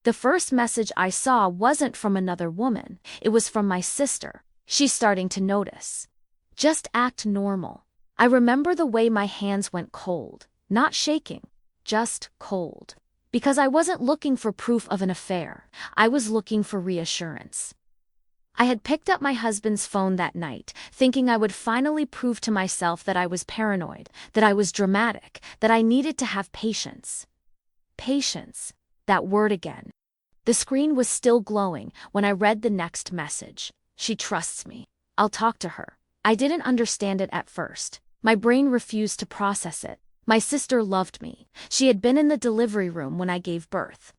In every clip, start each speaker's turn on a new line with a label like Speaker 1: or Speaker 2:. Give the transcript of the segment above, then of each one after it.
Speaker 1: The first message I saw wasn't from another woman, it was from my sister. She's starting to notice. Just act normal. I remember the way my hands went cold, not shaking, just cold. Because I wasn't looking for proof of an affair, I was looking for reassurance. I had picked up my husband's phone that night, thinking I would finally prove to myself that I was paranoid, that I was dramatic, that I needed to have patience. Patience. That word again. The screen was still glowing when I read the next message. She trusts me. I'll talk to her. I didn't understand it at first. My brain refused to process it. My sister loved me. She had been in the delivery room when I gave birth.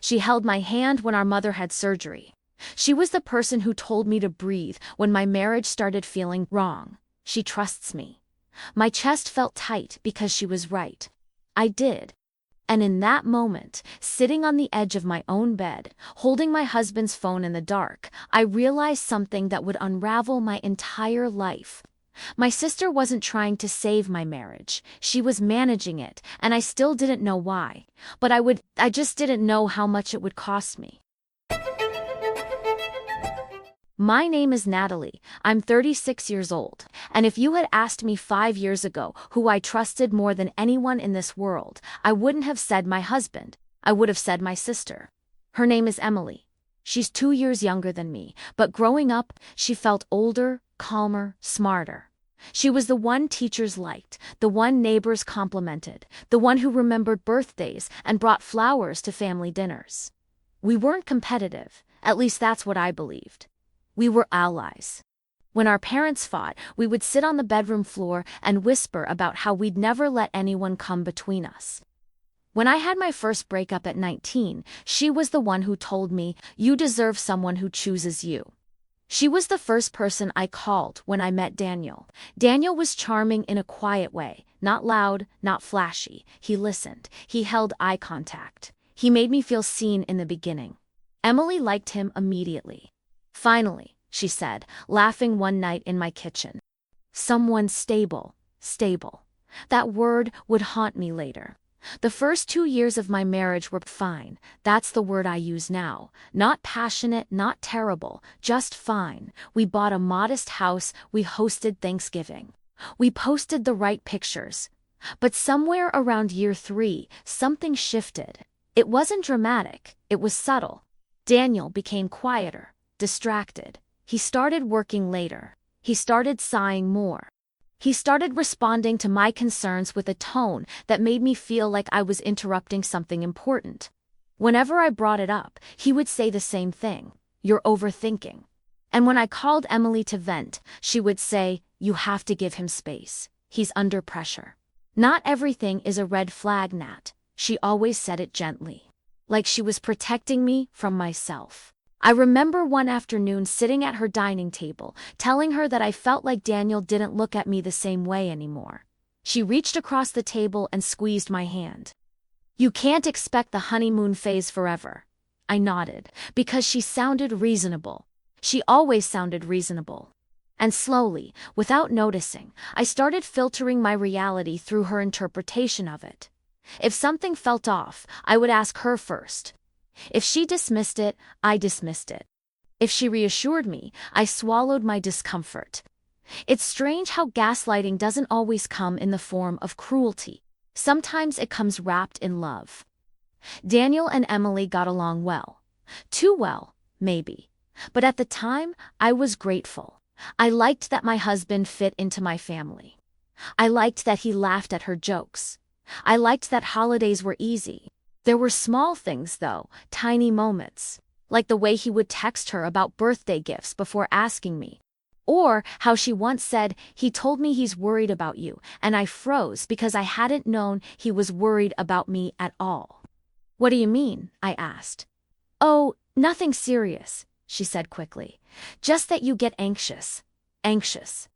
Speaker 1: She held my hand when our mother had surgery. She was the person who told me to breathe when my marriage started feeling wrong. She trusts me. My chest felt tight because she was right. I did. And in that moment, sitting on the edge of my own bed, holding my husband's phone in the dark, I realized something that would unravel my entire life. My sister wasn't trying to save my marriage. She was managing it, and I still didn't know why. But I just didn't know how much it would cost me. My name is Natalie. I'm 36 years old, and if you had asked me 5 years ago who I trusted more than anyone in this world, I wouldn't have said my husband. I would have said my sister. Her name is Emily. She's 2 years younger than me, but growing up, she felt older, calmer, smarter. She was the one teachers liked, the one neighbors complimented, the one who remembered birthdays and brought flowers to family dinners. We weren't competitive, at least that's what I believed. We were allies. When our parents fought, we would sit on the bedroom floor and whisper about how we'd never let anyone come between us. When I had my first breakup at 19, she was the one who told me, "You deserve someone who chooses you." She was the first person I called when I met Daniel. Daniel was charming in a quiet way, not loud, not flashy. He listened. He held eye contact. He made me feel seen in the beginning. Emily liked him immediately. "Finally," she said, laughing one night in my kitchen. Someone stable, stable. That word would haunt me later. The first 2 years of my marriage were fine. That's the word I use now. Not passionate, not terrible, just fine. We bought a modest house, we hosted Thanksgiving. We posted the right pictures. But somewhere around year 3, something shifted. It wasn't dramatic, it was subtle. Daniel became quieter. Distracted. He started working later. He started sighing more. He started responding to my concerns with a tone that made me feel like I was interrupting something important. Whenever I brought it up, he would say the same thing. "You're overthinking." And when I called Emily to vent, she would say, "You have to give him space. He's under pressure." Not everything is a red flag, Nat. She always said it gently. Like she was protecting me from myself. I remember one afternoon sitting at her dining table, telling her that I felt like Daniel didn't look at me the same way anymore. She reached across the table and squeezed my hand. "You can't expect the honeymoon phase forever." I nodded, because she sounded reasonable. She always sounded reasonable. And slowly, without noticing, I started filtering my reality through her interpretation of it. If something felt off, I would ask her first. If she dismissed it, I dismissed it. If she reassured me, I swallowed my discomfort. It's strange how gaslighting doesn't always come in the form of cruelty. Sometimes it comes wrapped in love. Daniel and Emily got along well. Too well, maybe. But at the time, I was grateful. I liked that my husband fit into my family. I liked that he laughed at her jokes. I liked that holidays were easy. There were small things, though, tiny moments, like the way he would text her about birthday gifts before asking me. Or how she once said, "He told me he's worried about you," and I froze because I hadn't known he was worried about me at all. "What do you mean?" I asked. "Oh, nothing serious," she said quickly. "Just that you get anxious." Anxious.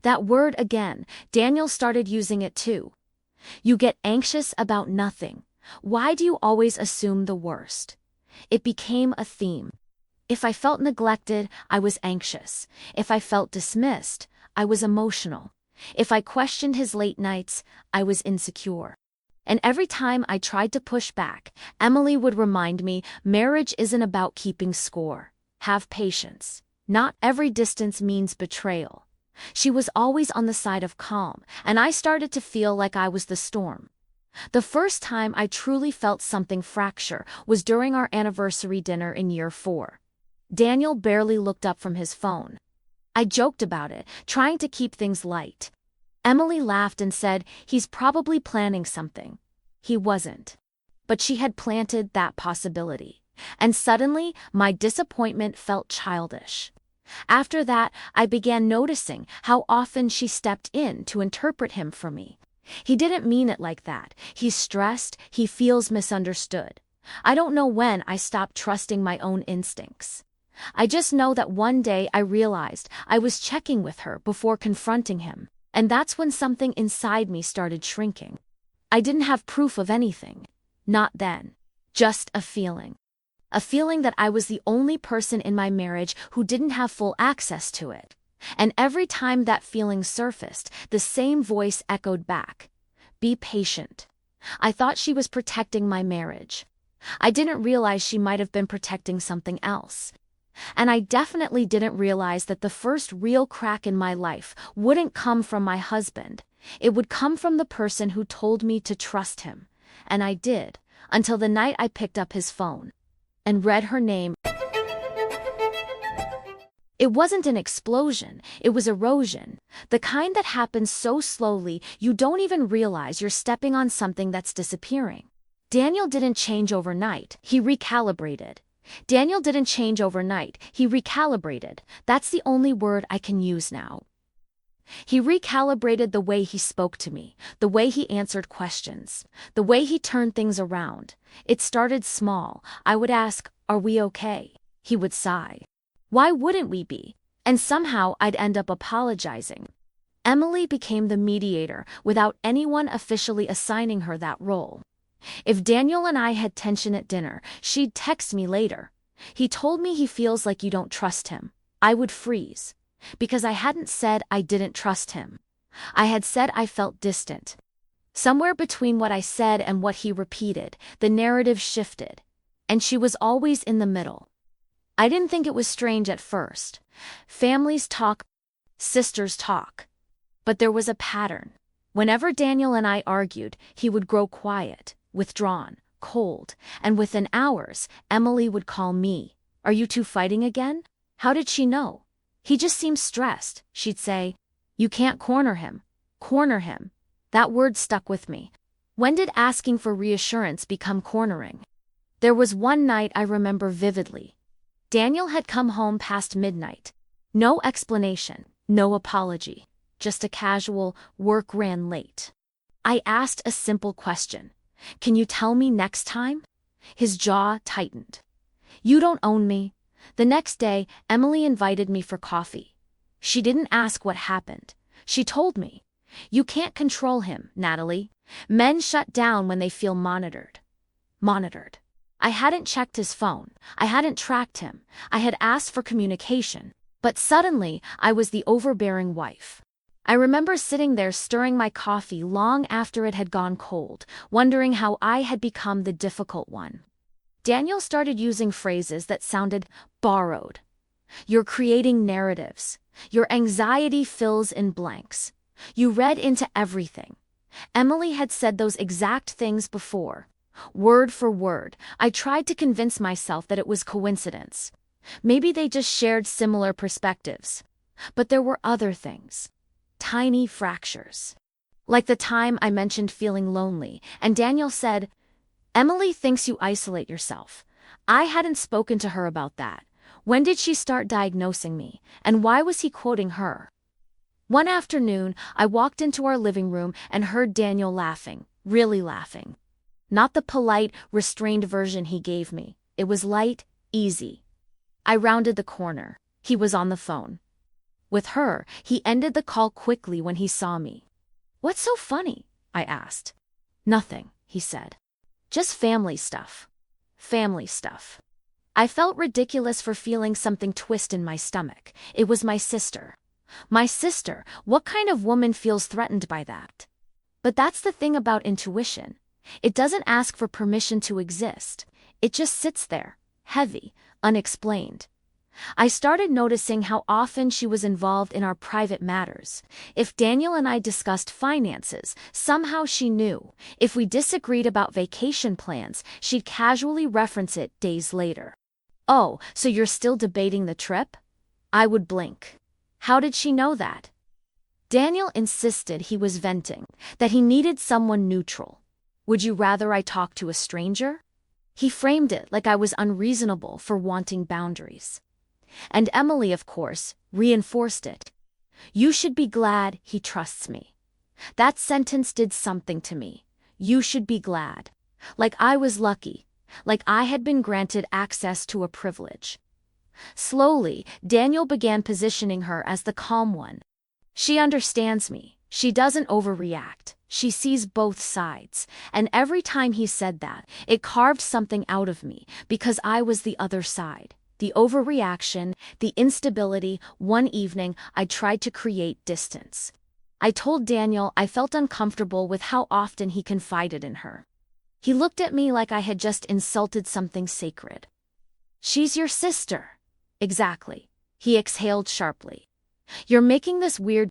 Speaker 1: That word again, Daniel started using it too. You get anxious about nothing. Why do you always assume the worst? It became a theme. If I felt neglected, I was anxious. If I felt dismissed, I was emotional. If I questioned his late nights, I was insecure. And every time I tried to push back, Emily would remind me marriage isn't about keeping score. Have patience. Not every distance means betrayal. She was always on the side of calm, and I started to feel like I was the storm. The first time I truly felt something fracture was during our anniversary dinner in year 4. Daniel barely looked up from his phone. I joked about it, trying to keep things light. Emily laughed and said, "He's probably planning something." He wasn't. But she had planted that possibility. And suddenly, my disappointment felt childish. After that, I began noticing how often she stepped in to interpret him for me. He didn't mean it like that. He's stressed, he feels misunderstood. I don't know when I stopped trusting my own instincts. I just know that one day I realized I was checking with her before confronting him, and that's when something inside me started shrinking. I didn't have proof of anything. Not then. Just a feeling. A feeling that I was the only person in my marriage who didn't have full access to it. And every time that feeling surfaced, the same voice echoed back. Be patient. I thought she was protecting my marriage. I didn't realize she might have been protecting something else. And I definitely didn't realize that the first real crack in my life wouldn't come from my husband. It would come from the person who told me to trust him. And I did, until the night I picked up his phone and read her name. It wasn't an explosion, it was erosion. The kind that happens so slowly you don't even realize you're stepping on something that's disappearing. Daniel didn't change overnight, he recalibrated. Daniel didn't change overnight, he recalibrated. That's the only word I can use now. He recalibrated the way he spoke to me, the way he answered questions, the way he turned things around. It started small. I would ask, "Are we okay?" He would sigh. "Why wouldn't we be?" And somehow I'd end up apologizing. Emily became the mediator without anyone officially assigning her that role. If Daniel and I had tension at dinner, she'd text me later. "He told me he feels like you don't trust him." I would freeze. Because I hadn't said I didn't trust him. I had said I felt distant. Somewhere between what I said and what he repeated, the narrative shifted. And she was always in the middle. I didn't think it was strange at first. Families talk, sisters talk. But there was a pattern. Whenever Daniel and I argued, he would grow quiet, withdrawn, cold, and within hours, Emily would call me. "Are you two fighting again?" How did she know? "He just seems stressed," she'd say. "You can't corner him." Corner him. That word stuck with me. When did asking for reassurance become cornering? There was one night I remember vividly. Daniel had come home past midnight. No explanation, no apology, just a casual, "work ran late." I asked a simple question. "Can you tell me next time?" His jaw tightened. "You don't own me." The next day, Emily invited me for coffee. She didn't ask what happened. She told me, "You can't control him, Natalie. Men shut down when they feel monitored." Monitored. I hadn't checked his phone. I hadn't tracked him. I had asked for communication. But suddenly, I was the overbearing wife. I remember sitting there stirring my coffee long after it had gone cold, wondering how I had become the difficult one. Daniel started using phrases that sounded borrowed. "You're creating narratives. Your anxiety fills in blanks. You read into everything." Emily had said those exact things before. Word for word, I tried to convince myself that it was coincidence. Maybe they just shared similar perspectives. But there were other things. Tiny fractures. Like the time I mentioned feeling lonely, and Daniel said, "Emily thinks you isolate yourself." I hadn't spoken to her about that. When did she start diagnosing me, and why was he quoting her? One afternoon, I walked into our living room and heard Daniel laughing, really laughing. Not the polite, restrained version he gave me. It was light, easy. I rounded the corner. He was on the phone. With her, he ended the call quickly when he saw me. "What's so funny?" I asked. "Nothing," he said. "Just family stuff." Family stuff. I felt ridiculous for feeling something twist in my stomach. It was my sister. My sister, what kind of woman feels threatened by that? But that's the thing about intuition. It doesn't ask for permission to exist. It just sits there, heavy, unexplained. I started noticing how often she was involved in our private matters. If Daniel and I discussed finances, somehow she knew. If we disagreed about vacation plans, she'd casually reference it days later. "Oh, so you're still debating the trip?" I would blink. How did she know that? Daniel insisted he was venting, that he needed someone neutral. "Would you rather I talk to a stranger?" He framed it like I was unreasonable for wanting boundaries. And Emily, of course, reinforced it. "You should be glad he trusts me." That sentence did something to me. You should be glad. Like I was lucky. Like I had been granted access to a privilege. Slowly, Daniel began positioning her as the calm one. "She understands me. She doesn't overreact. She sees both sides." And every time he said that, it carved something out of me, because I was the other side. The overreaction, the instability. One evening, I tried to create distance. I told Daniel I felt uncomfortable with how often he confided in her. He looked at me like I had just insulted something sacred. "She's your sister." "Exactly." He exhaled sharply. "You're making this weird."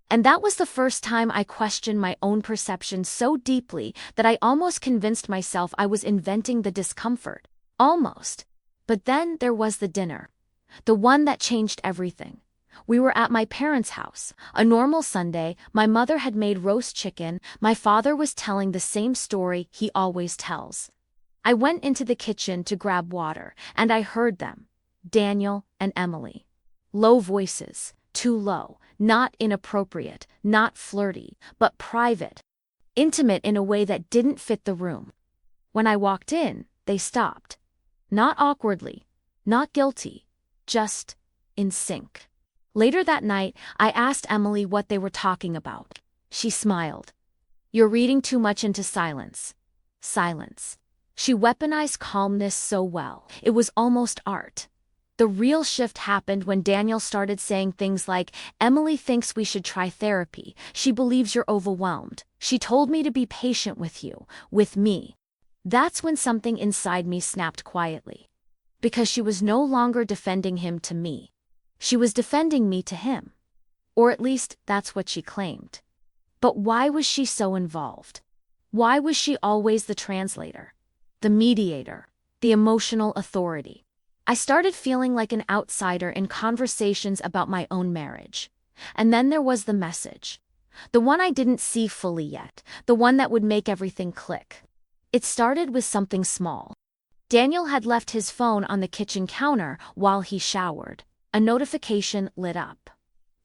Speaker 1: And that was the first time I questioned my own perception so deeply that I almost convinced myself I was inventing the discomfort. Almost. But then there was the dinner. The one that changed everything. We were at my parents' house. A normal Sunday, my mother had made roast chicken, my father was telling the same story he always tells. I went into the kitchen to grab water, and I heard them. Daniel and Emily. Low voices, too low, not inappropriate, not flirty, but private. Intimate in a way that didn't fit the room. When I walked in, they stopped. Not awkwardly, not guilty, just in sync. Later that night, I asked Emily what they were talking about. She smiled. "You're reading too much into silence." Silence. She weaponized calmness so well, it was almost art. The real shift happened when Daniel started saying things like, "Emily thinks we should try therapy. She believes you're overwhelmed. She told me to be patient with you, with me." That's when something inside me snapped quietly. Because she was no longer defending him to me. She was defending me to him. Or at least, that's what she claimed. But why was she so involved? Why was she always the translator? The mediator? The emotional authority? I started feeling like an outsider in conversations about my own marriage. And then there was the message. The one I didn't see fully yet. The one that would make everything click. It started with something small. Daniel had left his phone on the kitchen counter while he showered. A notification lit up.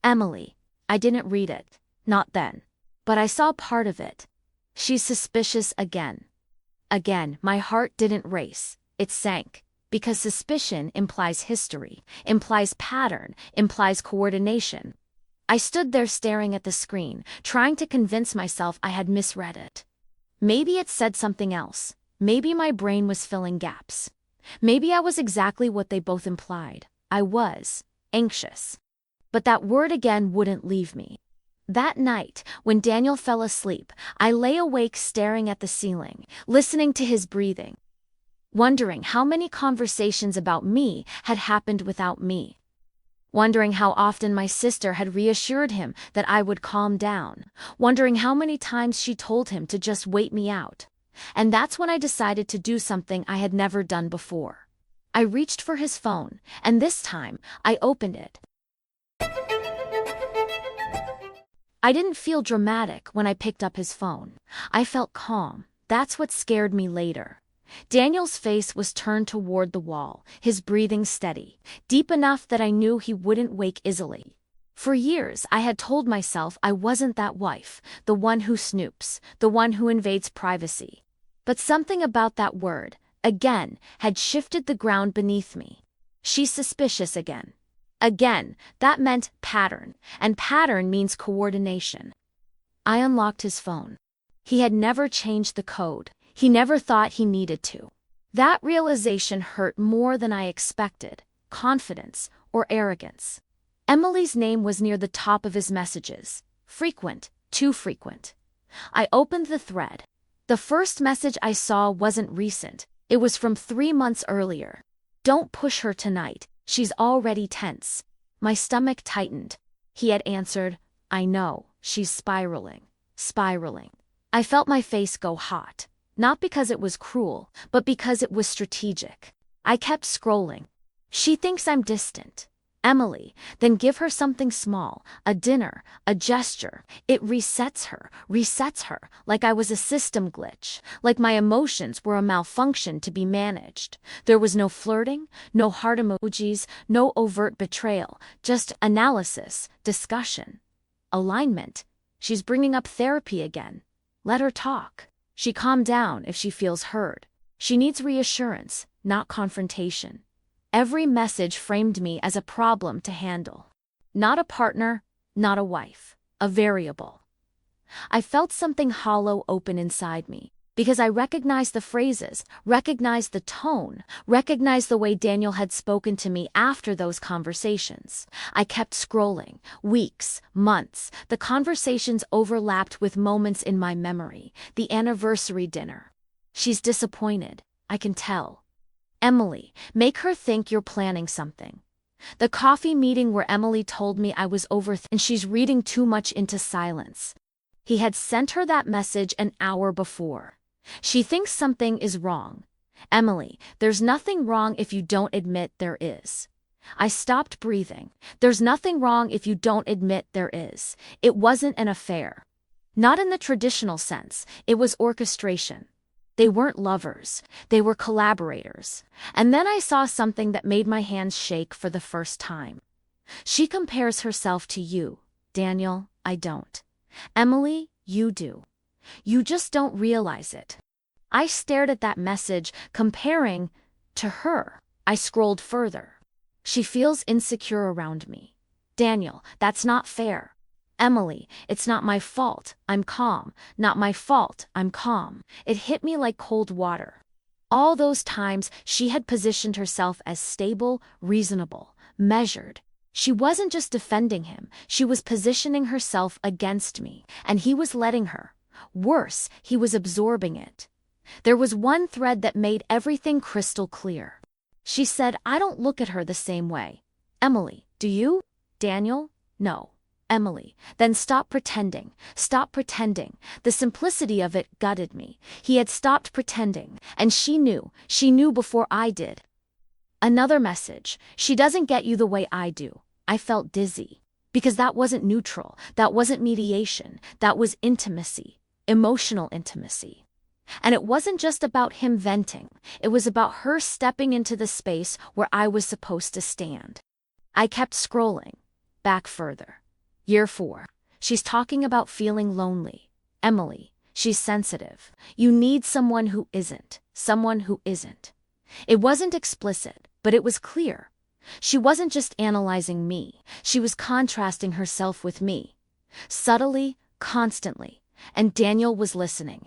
Speaker 1: "Emily." I didn't read it. Not then. But I saw part of it. "She's suspicious again." Again, my heart didn't race. It sank. Because suspicion implies history, implies pattern, implies coordination. I stood there staring at the screen, trying to convince myself I had misread it. Maybe it said something else. Maybe my brain was filling gaps. Maybe I was exactly what they both implied. I was anxious. But that word again wouldn't leave me. That night, when Daniel fell asleep, I lay awake staring at the ceiling, listening to his breathing, wondering how many conversations about me had happened without me. Wondering how often my sister had reassured him that I would calm down. Wondering how many times she told him to just wait me out. And that's when I decided to do something I had never done before. I reached for his phone, and this time, I opened it. I didn't feel dramatic when I picked up his phone. I felt calm. That's what scared me later. Daniel's face was turned toward the wall, his breathing steady, deep enough that I knew he wouldn't wake easily. For years, I had told myself I wasn't that wife, the one who snoops, the one who invades privacy. But something about that word, again, had shifted the ground beneath me. She's suspicious again. Again, that meant pattern, and pattern means coordination. I unlocked his phone. He had never changed the code. He never thought he needed to. That realization hurt more than I expected, confidence or arrogance. Emily's name was near the top of his messages. Frequent, too frequent. I opened the thread. The first message I saw wasn't recent. It was from 3 months earlier. Don't push her tonight. She's already tense. My stomach tightened. He had answered, I know, she's spiraling. Spiraling. I felt my face go hot. Not because it was cruel, but because it was strategic. I kept scrolling. She thinks I'm distant. Emily, then give her something small, a dinner, a gesture. It resets her, like I was a system glitch, like my emotions were a malfunction to be managed. There was no flirting, no heart emojis, no overt betrayal, just analysis, discussion, alignment. She's bringing up therapy again. Let her talk. She calm down if she feels heard. She needs reassurance, not confrontation. Every message framed me as a problem to handle. Not a partner, not a wife, a variable. I felt something hollow open inside me, because I recognized the phrases, recognized the tone, recognized the way Daniel had spoken to me after those conversations. I kept scrolling. Weeks, months, the conversations overlapped with moments in my memory. The anniversary dinner. She's disappointed, I can tell. Emily, make her think you're planning something. The coffee meeting where Emily told me I was and she's reading too much into silence. He had sent her that message an hour before. She thinks something is wrong. Emily, there's nothing wrong if you don't admit there is. I stopped breathing. There's nothing wrong if you don't admit there is. It wasn't an affair. Not in the traditional sense, it was orchestration. They weren't lovers, they were collaborators. And then I saw something that made my hands shake for the first time. She compares herself to you, Daniel, I don't. Emily, you do. You just don't realize it. I stared at that message, comparing to her. I scrolled further. She feels insecure around me. Daniel, that's not fair. Emily, it's not my fault, I'm calm. Not my fault, I'm calm. It hit me like cold water. All those times she had positioned herself as stable, reasonable, measured. She wasn't just defending him, she was positioning herself against me, and he was letting her. Worse, he was absorbing it. There was one thread that made everything crystal clear. She said, I don't look at her the same way. Emily, do you? Daniel, no. Emily, then stop pretending. Stop pretending. The simplicity of it gutted me. He had stopped pretending, and she knew before I did. Another message, she doesn't get you the way I do. I felt dizzy. Because that wasn't neutral, that wasn't mediation, that was intimacy, emotional intimacy. And it wasn't just about him venting, it was about her stepping into the space where I was supposed to stand. I kept scrolling, back further. Year 4. She's talking about feeling lonely. Emily, she's sensitive. You need someone who isn't. Someone who isn't. It wasn't explicit, but it was clear. She wasn't just analyzing me. She was contrasting herself with me. Subtly, constantly. And Daniel was listening.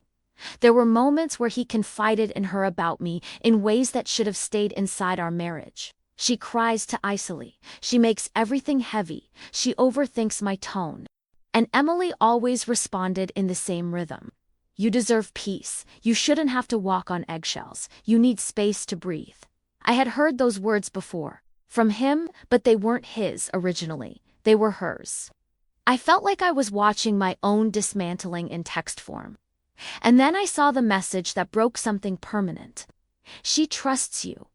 Speaker 1: There were moments where he confided in her about me in ways that should have stayed inside our marriage. She cries to isolate. She makes everything heavy. She overthinks my tone. And Emily always responded in the same rhythm. You deserve peace. You shouldn't have to walk on eggshells. You need space to breathe. I had heard those words before. From him, but they weren't his originally. They were hers. I felt like I was watching my own dismantling in text form. And then I saw the message that broke something permanent. She trusts you.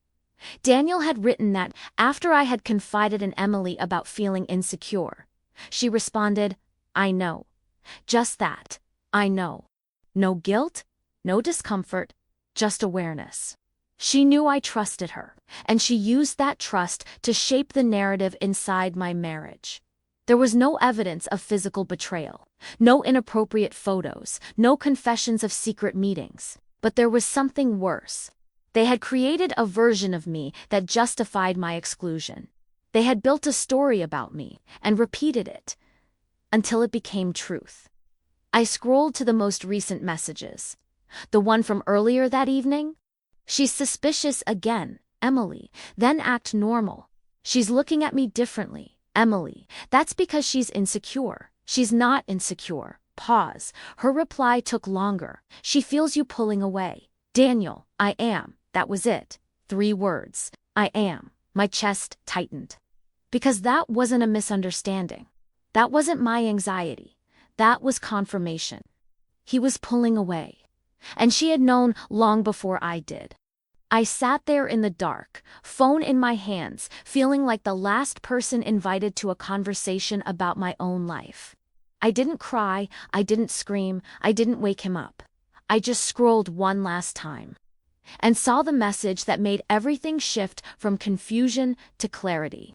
Speaker 1: Daniel had written that after I had confided in Emily about feeling insecure. She responded, I know. Just that. I know. No guilt, no discomfort, just awareness. She knew I trusted her, and she used that trust to shape the narrative inside my marriage. There was no evidence of physical betrayal, no inappropriate photos, no confessions of secret meetings, but there was something worse. They had created a version of me that justified my exclusion. They had built a story about me and repeated it until it became truth. I scrolled to the most recent messages. The one from earlier that evening? She's suspicious again, Emily, then act normal. She's looking at me differently, Emily. That's because she's insecure. She's not insecure, Pause. Her reply took longer. She feels you pulling away. Daniel, I am. That was it. 3 words. I am. My chest tightened. Because that wasn't a misunderstanding. That wasn't my anxiety. That was confirmation. He was pulling away. And she had known long before I did. I sat there in the dark, phone in my hands, feeling like the last person invited to a conversation about my own life. I didn't cry, I didn't scream, I didn't wake him up. I just scrolled one last time. And saw the message that made everything shift from confusion to clarity.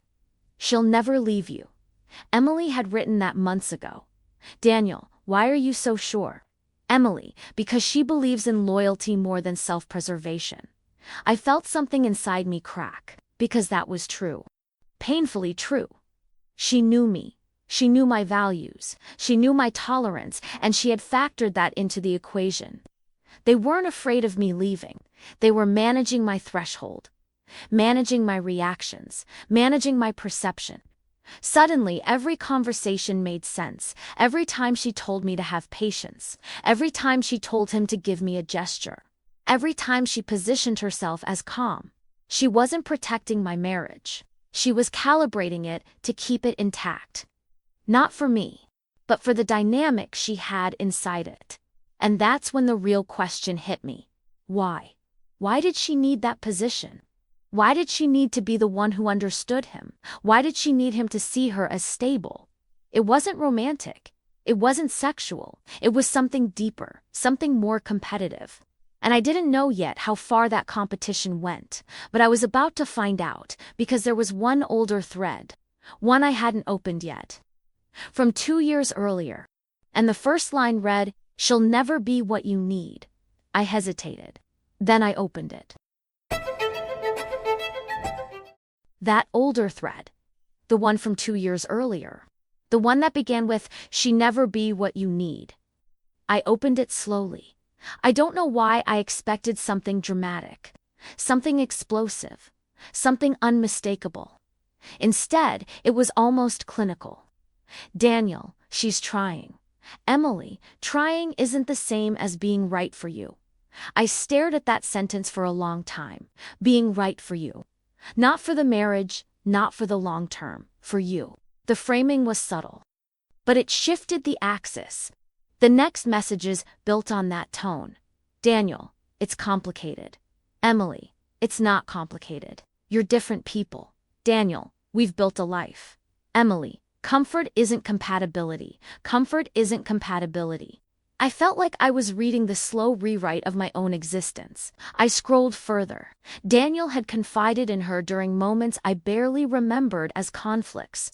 Speaker 1: She'll never leave you. Emily had written that months ago. Daniel, why are you so sure? Emily, because she believes in loyalty more than self-preservation. I felt something inside me crack, because that was true. Painfully true. She knew me. She knew my values. She knew my tolerance, and she had factored that into the equation. They weren't afraid of me leaving. They were managing my threshold, managing my reactions, managing my perception. Suddenly, every conversation made sense. Every time she told me to have patience. Every time she told him to give me a gesture. Every time she positioned herself as calm. She wasn't protecting my marriage. She was calibrating it to keep it intact. Not for me, but for the dynamic she had inside it. And that's when the real question hit me. Why? Why did she need that position? Why did she need to be the one who understood him? Why did she need him to see her as stable? It wasn't romantic. It wasn't sexual. It was something deeper, something more competitive. And I didn't know yet how far that competition went, but I was about to find out, because there was one older thread, one I hadn't opened yet. From 2 years earlier. And the first line read, "She'll never be what you need." I hesitated. Then I opened it. That older thread. The one from 2 years earlier. The one that began with, "She never be what you need." I opened it slowly. I don't know why I expected something dramatic, something explosive, something unmistakable. Instead, it was almost clinical. Daniel, she's trying. Emily, trying isn't the same as being right for you. I stared at that sentence for a long time. Being right for you. Not for the marriage, not for the long term, for you. The framing was subtle. But it shifted the axis. The next messages built on that tone. Daniel, it's complicated. Emily, it's not complicated. You're different people. Daniel, we've built a life. Emily, comfort isn't compatibility. Comfort isn't compatibility. I felt like I was reading the slow rewrite of my own existence. I scrolled further. Daniel had confided in her during moments I barely remembered as conflicts.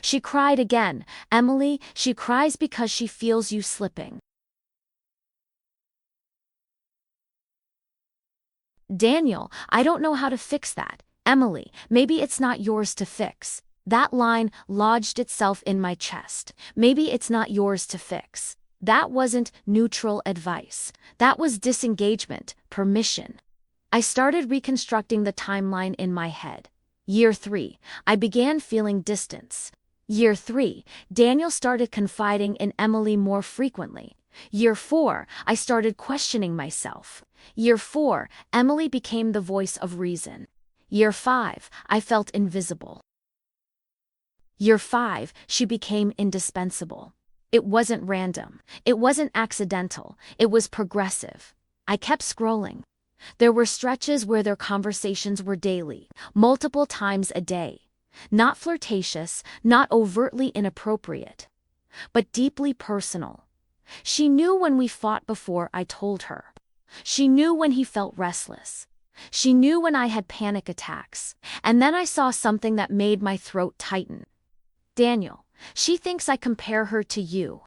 Speaker 1: She cried again. Emily, she cries because she feels you slipping. Daniel, I don't know how to fix that. Emily, maybe it's not yours to fix. That line lodged itself in my chest. Maybe it's not yours to fix. That wasn't neutral advice. That was disengagement, permission. I started reconstructing the timeline in my head. Year 3, I began feeling distance. Year 3, Daniel started confiding in Emily more frequently. Year 4, I started questioning myself. Year 4, Emily became the voice of reason. Year 5, I felt invisible. Year 5, she became indispensable. It wasn't random. It wasn't accidental. It was progressive. I kept scrolling. There were stretches where their conversations were daily, multiple times a day. Not flirtatious, not overtly inappropriate, but deeply personal. She knew when we fought before I told her. She knew when he felt restless. She knew when I had panic attacks. And then I saw something that made my throat tighten. Daniel, she thinks I compare her to you.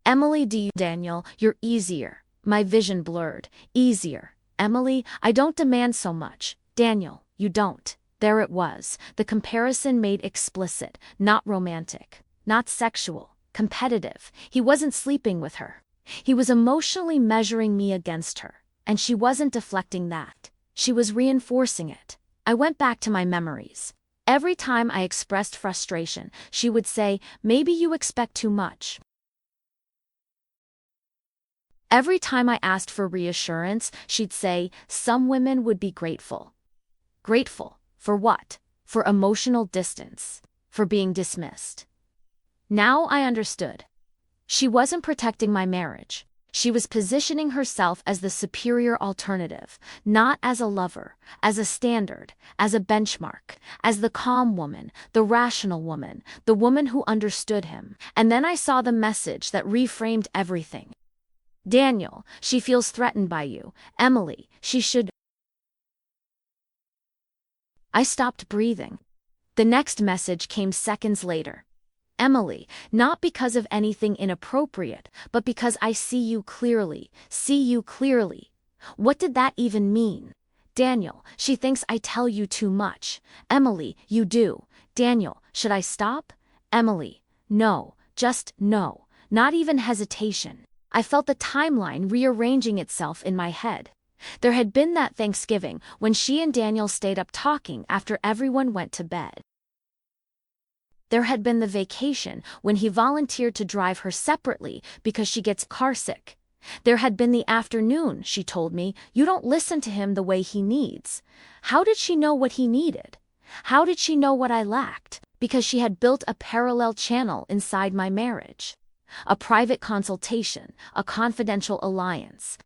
Speaker 1: Emily, Daniel, you're easier. My vision blurred. Easier. Emily, I don't demand so much. Daniel, you don't. There it was. The comparison made explicit, not romantic, not sexual, competitive. He wasn't sleeping with her. He was emotionally measuring me against her. And she wasn't deflecting that. She was reinforcing it. I went back to my memories. Every time I expressed frustration, she would say, "Maybe you expect too much." Every time I asked for reassurance, she'd say, "Some women would be grateful." Grateful. For what? For emotional distance. For being dismissed. Now I understood. She wasn't protecting my marriage. She was positioning herself as the superior alternative, not as a lover, as a standard, as a benchmark, as the calm woman, the rational woman, the woman who understood him. And then I saw the message that reframed everything. "Daniel, she feels threatened by you. Emily, she should." I stopped breathing. The next message came seconds later. "Emily, not because of anything inappropriate, but because I see you clearly, see you clearly." What did that even mean? "Daniel, she thinks I tell you too much." "Emily, you do." "Daniel, should I stop?" "Emily, no, just no." Not even hesitation. I felt the timeline rearranging itself in my head. There had been that Thanksgiving when she and Daniel stayed up talking after everyone went to bed. There had been the vacation when he volunteered to drive her separately because she gets carsick. There had been the afternoon, she told me, "You don't listen to him the way he needs." How did she know what he needed? How did she know what I lacked? Because she had built a parallel channel inside my marriage. A private consultation, a confidential alliance.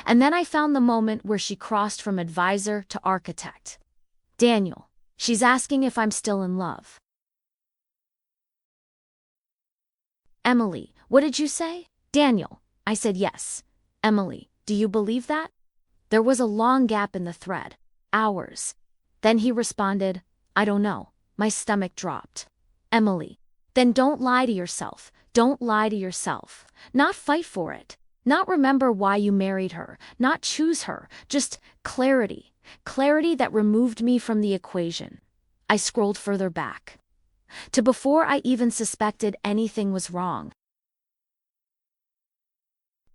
Speaker 1: And then I found the moment where she crossed from advisor to architect. "Daniel, she's asking if I'm still in love." "Emily, what did you say?" "Daniel, I said yes." "Emily, do you believe that?" There was a long gap in the thread. Hours. Then he responded, "I don't know." My stomach dropped. "Emily, then don't lie to yourself. Don't lie to yourself. Not fight for it. Not remember why you married her. Not choose her. Just clarity. Clarity that removed me from the equation." I scrolled further back. To before I even suspected anything was wrong.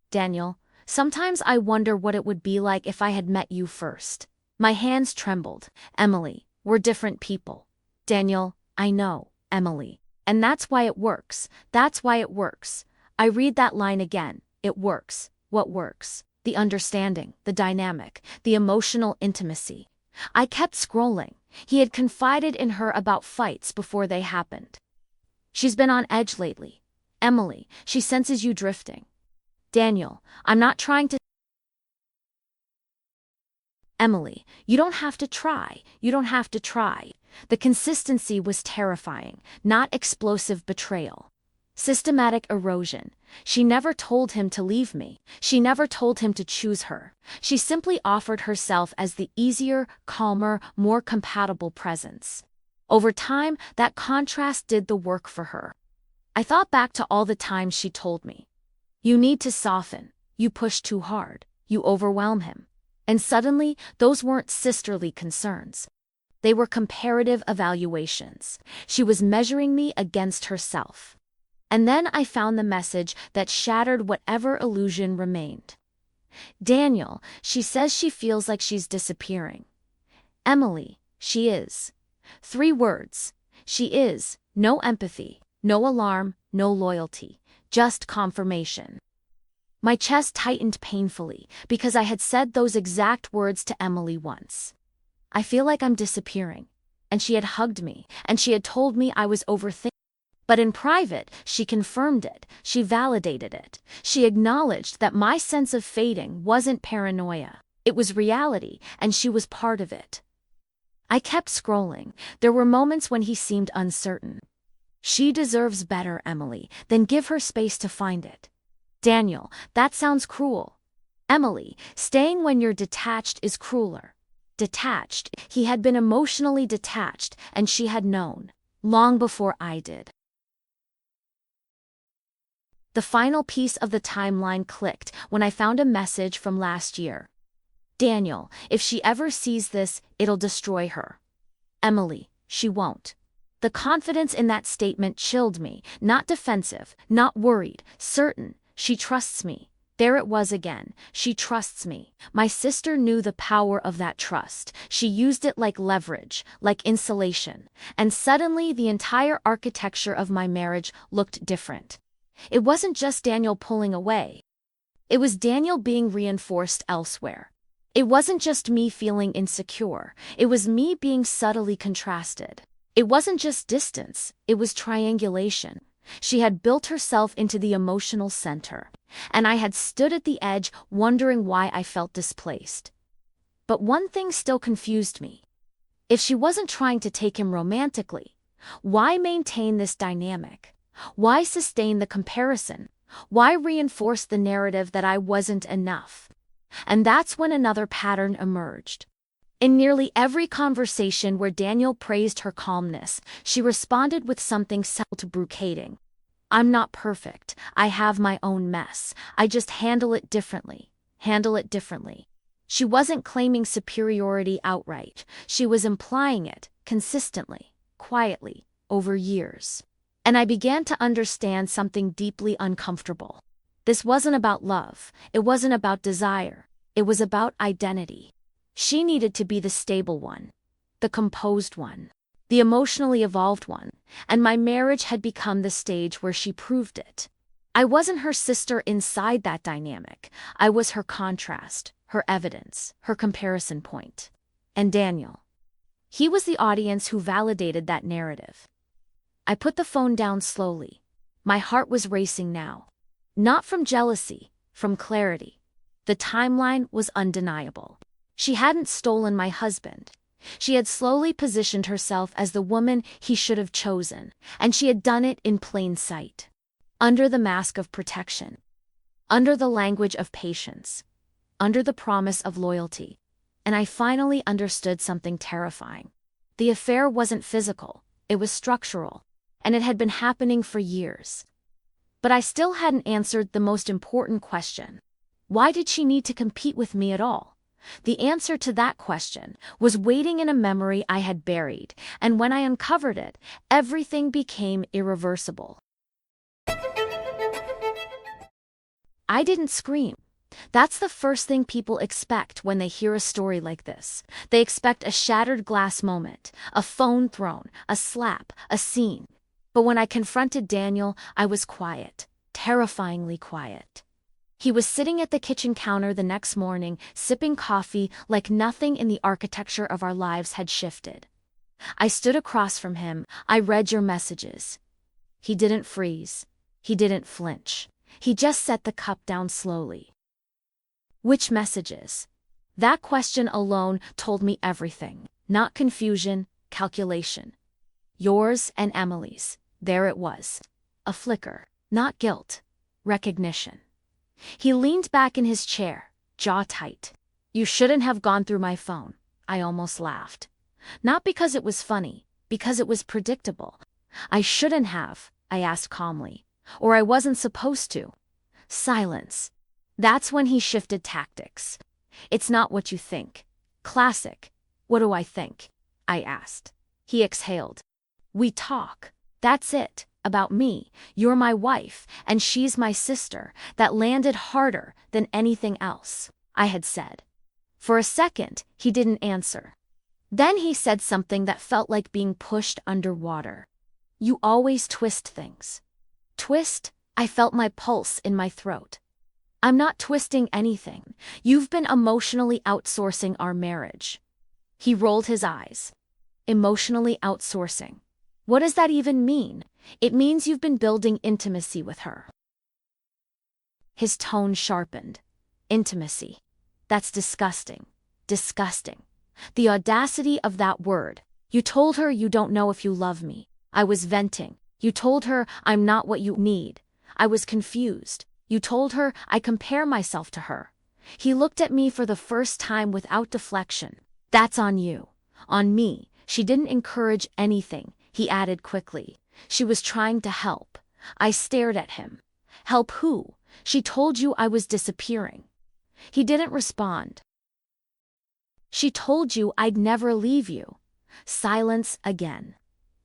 Speaker 1: "Daniel, sometimes I wonder what it would be like if I had met you first." My hands trembled. "Emily, we're different people." "Daniel, I know, Emily. And that's why it works. That's why it works." I read that line again. It works. What works? The understanding, the dynamic, the emotional intimacy. I kept scrolling. He had confided in her about fights before they happened. "She's been on edge lately. Emily, she senses you drifting." "Daniel, I'm not trying to." "Emily, you don't have to try. You don't have to try." The consistency was terrifying, not explosive betrayal. Systematic erosion. She never told him to leave me. She never told him to choose her. She simply offered herself as the easier, calmer, more compatible presence. Over time, that contrast did the work for her. I thought back to all the times she told me, "You need to soften. You push too hard. You overwhelm him." And suddenly, those weren't sisterly concerns. They were comparative evaluations. She was measuring me against herself. And then I found the message that shattered whatever illusion remained. "Daniel, she says she feels like she's disappearing." "Emily, she is." 3 words. She is. No empathy, no alarm, no loyalty, just confirmation. My chest tightened painfully because I had said those exact words to Emily once. "I feel like I'm disappearing." And she had hugged me, and she had told me I was overthinking. But in private, she confirmed it, she validated it. She acknowledged that my sense of fading wasn't paranoia. It was reality, and she was part of it. I kept scrolling. There were moments when he seemed uncertain. "She deserves better, Emily. Then give her space to find it." "Daniel, that sounds cruel." "Emily, staying when you're detached is crueler." Detached. He had been emotionally detached, and she had known. Long before I did. The final piece of the timeline clicked when I found a message from last year. "Daniel, if she ever sees this, it'll destroy her." "Emily, she won't." The confidence in that statement chilled me, not defensive, not worried, certain. She trusts me. There it was again. She trusts me. My sister knew the power of that trust. She used it like leverage, like insulation. And suddenly the entire architecture of my marriage looked different. It wasn't just Daniel pulling away. It was Daniel being reinforced elsewhere. It wasn't just me feeling insecure. It was me being subtly contrasted. It wasn't just distance. It was triangulation. She had built herself into the emotional center, and I had stood at the edge wondering why I felt displaced. But one thing still confused me. If she wasn't trying to take him romantically, why maintain this dynamic? Why sustain the comparison? Why reinforce the narrative that I wasn't enough? And that's when another pattern emerged. In nearly every conversation where Daniel praised her calmness, she responded with something self-deprecating. I'm not perfect. I have my own mess. I just handle it differently. Handle it differently. She wasn't claiming superiority outright. She was implying it, consistently, quietly, over years. And I began to understand something deeply uncomfortable. This wasn't about love. It wasn't about desire. It was about identity. She needed to be the stable one, the composed one, the emotionally evolved one, and my marriage had become the stage where she proved it. I wasn't her sister inside that dynamic. I was her contrast, her evidence, her comparison point. And Daniel. He was the audience who validated that narrative. I put the phone down slowly. My heart was racing now. Not from jealousy, from clarity. The timeline was undeniable. She hadn't stolen my husband. She had slowly positioned herself as the woman he should have chosen, and she had done it in plain sight. Under the mask of protection. Under the language of patience. Under the promise of loyalty. And I finally understood something terrifying. The affair wasn't physical, it was structural, and it had been happening for years. But I still hadn't answered the most important question. Why did she need to compete with me at all? The answer to that question was waiting in a memory I had buried, and when I uncovered it, everything became irreversible. I didn't scream. That's the first thing people expect when they hear a story like this. They expect a shattered glass moment, a phone thrown, a slap, a scene. But when I confronted Daniel, I was quiet, terrifyingly quiet. He was sitting at the kitchen counter the next morning, sipping coffee like nothing in the architecture of our lives had shifted. I stood across from him. I read your messages. He didn't freeze. He didn't flinch. He just set the cup down slowly. Which messages? That question alone told me everything. Not confusion, calculation. Yours and Emily's. There it was. A flicker. Not guilt. Recognition. He leaned back in his chair, jaw tight. You shouldn't have gone through my phone. I almost laughed. Not because it was funny, because it was predictable. I shouldn't have, I asked calmly. Or I wasn't supposed to. Silence. That's when he shifted tactics. It's not what you think. Classic. What do I think? I asked. He exhaled. We talk. That's it. About me. You're my wife, and she's my sister. That landed harder than anything else, I had said. For a second, he didn't answer. Then he said something that felt like being pushed underwater. You always twist things. Twist? I felt my pulse in my throat. I'm not twisting anything. You've been emotionally outsourcing our marriage. He rolled his eyes. Emotionally outsourcing. What does that even mean? It means you've been building intimacy with her. His tone sharpened. Intimacy. That's disgusting. Disgusting. The audacity of that word. You told her you don't know if you love me. I was venting. You told her I'm not what you need. I was confused. You told her I compare myself to her. He looked at me for the first time without deflection. That's on you. On me. She didn't encourage anything, he added quickly. She was trying to help. I stared at him. Help who? She told you I was disappearing. He didn't respond. She told you I'd never leave you. Silence again.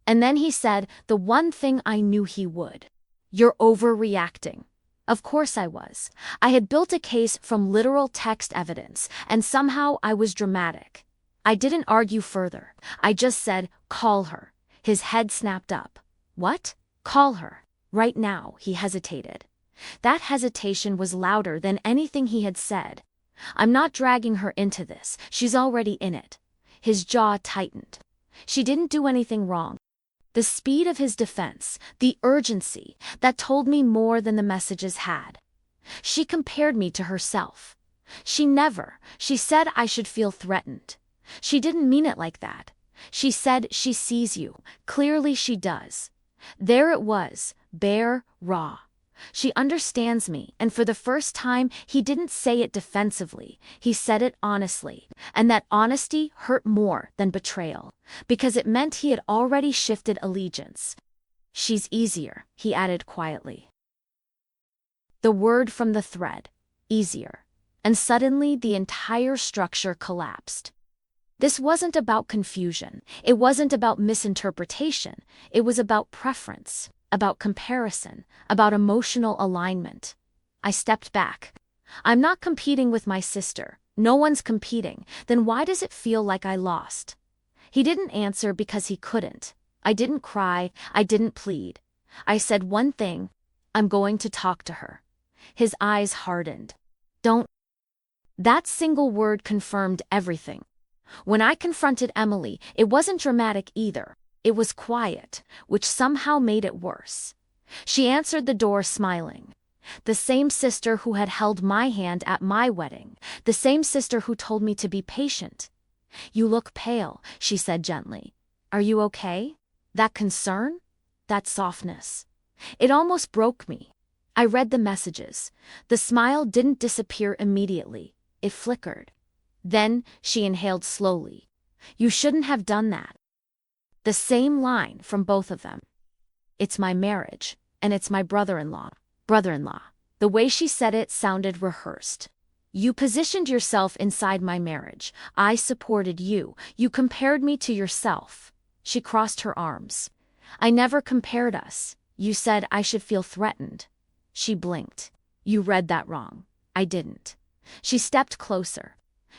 Speaker 1: And then he said the one thing I knew he would. You're overreacting. Of course I was. I had built a case from literal text evidence, and somehow I was dramatic. I didn't argue further. I just said, call her. His head snapped up. What? Call her. Right now, he hesitated. That hesitation was louder than anything he had said. I'm not dragging her into this. She's already in it. His jaw tightened. She didn't do anything wrong. The speed of his defense, the urgency, that told me more than the messages had. She compared me to herself. She said I should feel threatened. She didn't mean it like that. She said she sees you. Clearly she does. There it was, bare, raw. She understands me, and for the first time, he didn't say it defensively. He said it honestly, and that honesty hurt more than betrayal, because it meant he had already shifted allegiance. She's easier, he added quietly. The word from the thread, easier, and suddenly the entire structure collapsed. This wasn't about confusion. It wasn't about misinterpretation. It was about preference, about comparison, about emotional alignment. I stepped back. I'm not competing with my sister. No one's competing. Then why does it feel like I lost? He didn't answer because he couldn't. I didn't cry. I didn't plead. I said one thing. I'm going to talk to her. His eyes hardened. Don't. That single word confirmed everything. When I confronted Emily, it wasn't dramatic either. It was quiet, which somehow made it worse. She answered the door smiling. The same sister who had held my hand at my wedding, the same sister who told me to be patient. You look pale, she said gently. Are you okay? That concern? That softness? It almost broke me. I read the messages. The smile didn't disappear immediately. It flickered. Then she inhaled slowly. You shouldn't have done that. The same line from both of them. It's my marriage, and it's my brother-in-law. The way she said it sounded rehearsed. You positioned yourself inside my marriage. I supported you. You compared me to yourself. She crossed her arms. I never compared us. You said I should feel threatened. She blinked. You read that wrong. I didn't. She stepped closer.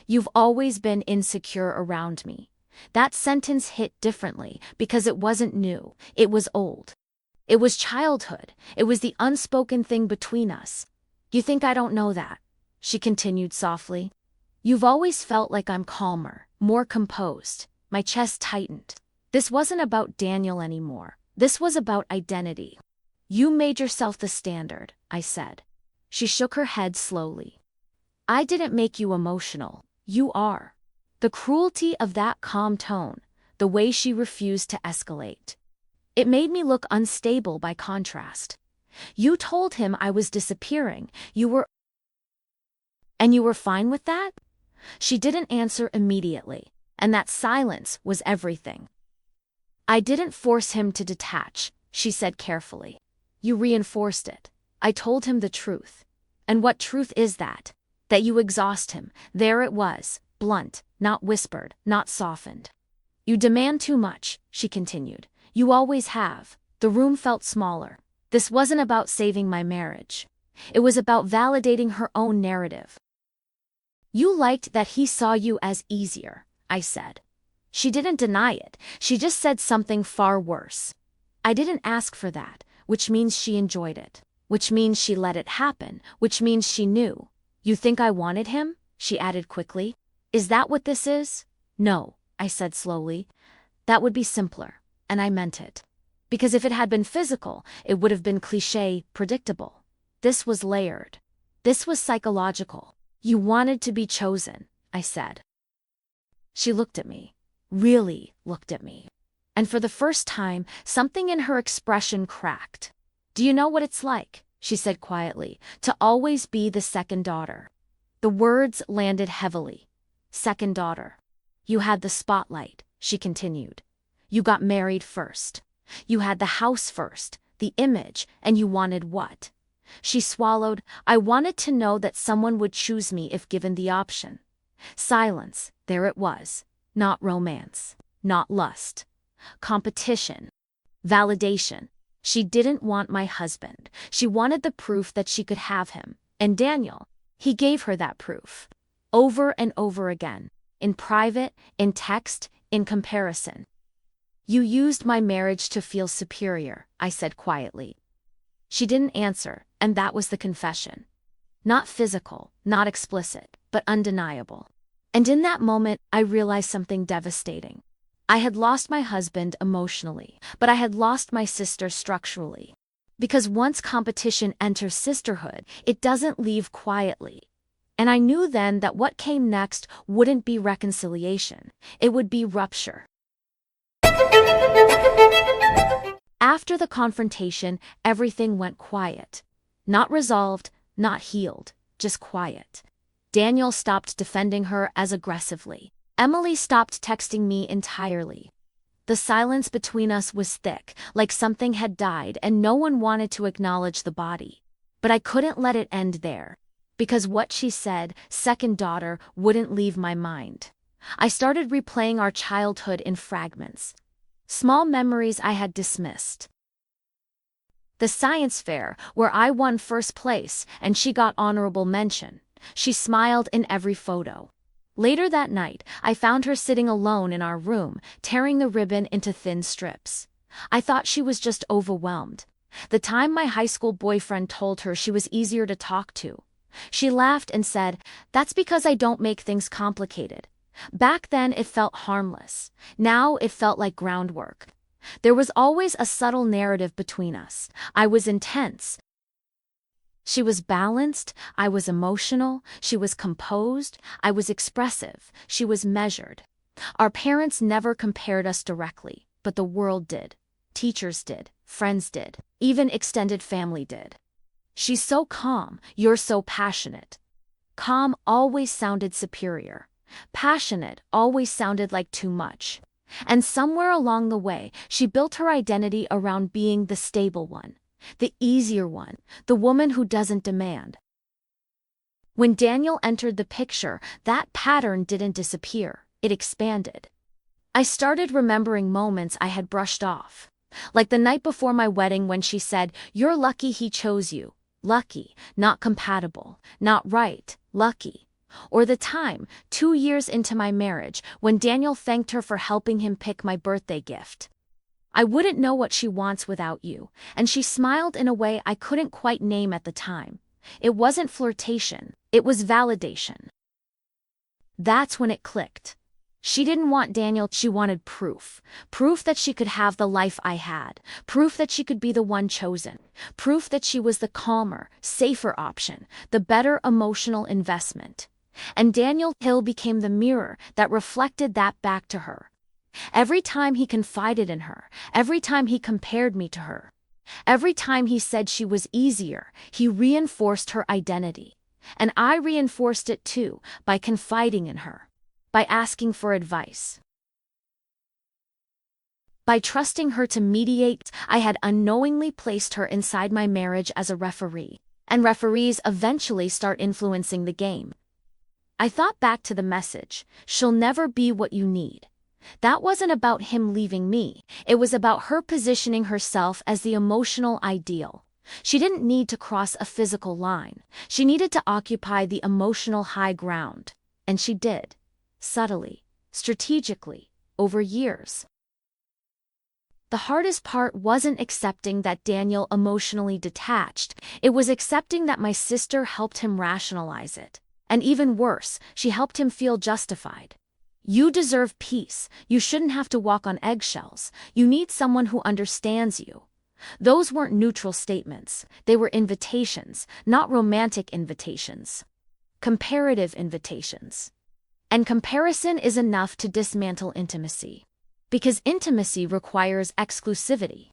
Speaker 1: You've always been insecure around me. That sentence hit differently because it wasn't new. It was old. It was childhood. It was the unspoken thing between us. You think I don't know that? She continued softly. You've always felt like I'm calmer, more composed. My chest tightened. This wasn't about Daniel anymore. This was about identity. You made yourself the standard, I said. She shook her head slowly. I didn't make you emotional. You are. The cruelty of that calm tone, the way she refused to escalate. It made me look unstable by contrast. You told him I was disappearing. You were fine with that? She didn't answer immediately, and that silence was everything. I didn't force him to detach, she said carefully. You reinforced it. I told him the truth. And what truth is that? That you exhaust him. There it was, blunt, not whispered, not softened. You demand too much, she continued. You always have. The room felt smaller. This wasn't about saving my marriage. It was about validating her own narrative. You liked that he saw you as easier, I said. She didn't deny it. She just said something far worse. I didn't ask for that, which means she enjoyed it, which means she let it happen, which means she knew. You think I wanted him? She added quickly. Is that what this is? No, I said slowly. That would be simpler, and I meant it. Because if it had been physical, it would have been cliché, predictable. This was layered. This was psychological. You wanted to be chosen, I said. She looked at me. Really looked at me. And for the first time, something in her expression cracked. Do you know what it's like, she said quietly, to always be the second daughter? The words landed heavily. Second daughter. You had the spotlight, she continued. You got married first. You had the house first, the image, and you wanted what? She swallowed. I wanted to know that someone would choose me if given the option. Silence, there it was. Not romance. Not lust. Competition. Validation. She didn't want my husband. She wanted the proof that she could have him. And Daniel, he gave her that proof. Over and over again. In private, in text, in comparison. You used my marriage to feel superior, I said quietly. She didn't answer, and that was the confession. Not physical, not explicit, but undeniable. And in that moment, I realized something devastating. I had lost my husband emotionally, but I had lost my sister structurally. Because once competition enters sisterhood, it doesn't leave quietly. And I knew then that what came next wouldn't be reconciliation, it would be rupture. After the confrontation, everything went quiet. Not resolved, not healed, just quiet. Daniel stopped defending her as aggressively. Emily stopped texting me entirely. The silence between us was thick, like something had died and no one wanted to acknowledge the body. But I couldn't let it end there. Because what she said, second daughter, wouldn't leave my mind. I started replaying our childhood in fragments. Small memories I had dismissed. The science fair, where I won first place and she got honorable mention. She smiled in every photo. Later that night, I found her sitting alone in our room, tearing the ribbon into thin strips. I thought she was just overwhelmed. The time my high school boyfriend told her she was easier to talk to. She laughed and said, "That's because I don't make things complicated." Back then it felt harmless. Now it felt like groundwork. There was always a subtle narrative between us. I was intense. She was balanced, I was emotional, she was composed, I was expressive, she was measured. Our parents never compared us directly, but the world did. Teachers did, friends did, even extended family did. She's so calm, you're so passionate. Calm always sounded superior. Passionate always sounded like too much. And somewhere along the way, she built her identity around being the stable one. The easier one, the woman who doesn't demand. When Daniel entered the picture, that pattern didn't disappear, it expanded. I started remembering moments I had brushed off. Like the night before my wedding when she said, "You're lucky he chose you." Lucky, not compatible, not right, lucky. Or the time, 2 years into my marriage, when Daniel thanked her for helping him pick my birthday gift. "I wouldn't know what she wants without you," and she smiled in a way I couldn't quite name at the time. It wasn't flirtation, it was validation. That's when it clicked. She didn't want Daniel, she wanted proof. Proof that she could have the life I had. Proof that she could be the one chosen. Proof that she was the calmer, safer option, the better emotional investment. And Daniel Hill became the mirror that reflected that back to her. Every time he confided in her, every time he compared me to her, every time he said she was easier, he reinforced her identity. And I reinforced it too, by confiding in her, by asking for advice, by trusting her to mediate. I had unknowingly placed her inside my marriage as a referee, and referees eventually start influencing the game. I thought back to the message, "She'll never be what you need." That wasn't about him leaving me, it was about her positioning herself as the emotional ideal. She didn't need to cross a physical line, she needed to occupy the emotional high ground. And she did. Subtly, strategically, over years. The hardest part wasn't accepting that Daniel emotionally detached, it was accepting that my sister helped him rationalize it. And even worse, she helped him feel justified. "You deserve peace, you shouldn't have to walk on eggshells, you need someone who understands you." Those weren't neutral statements, they were invitations, not romantic invitations. Comparative invitations. And comparison is enough to dismantle intimacy. Because intimacy requires exclusivity.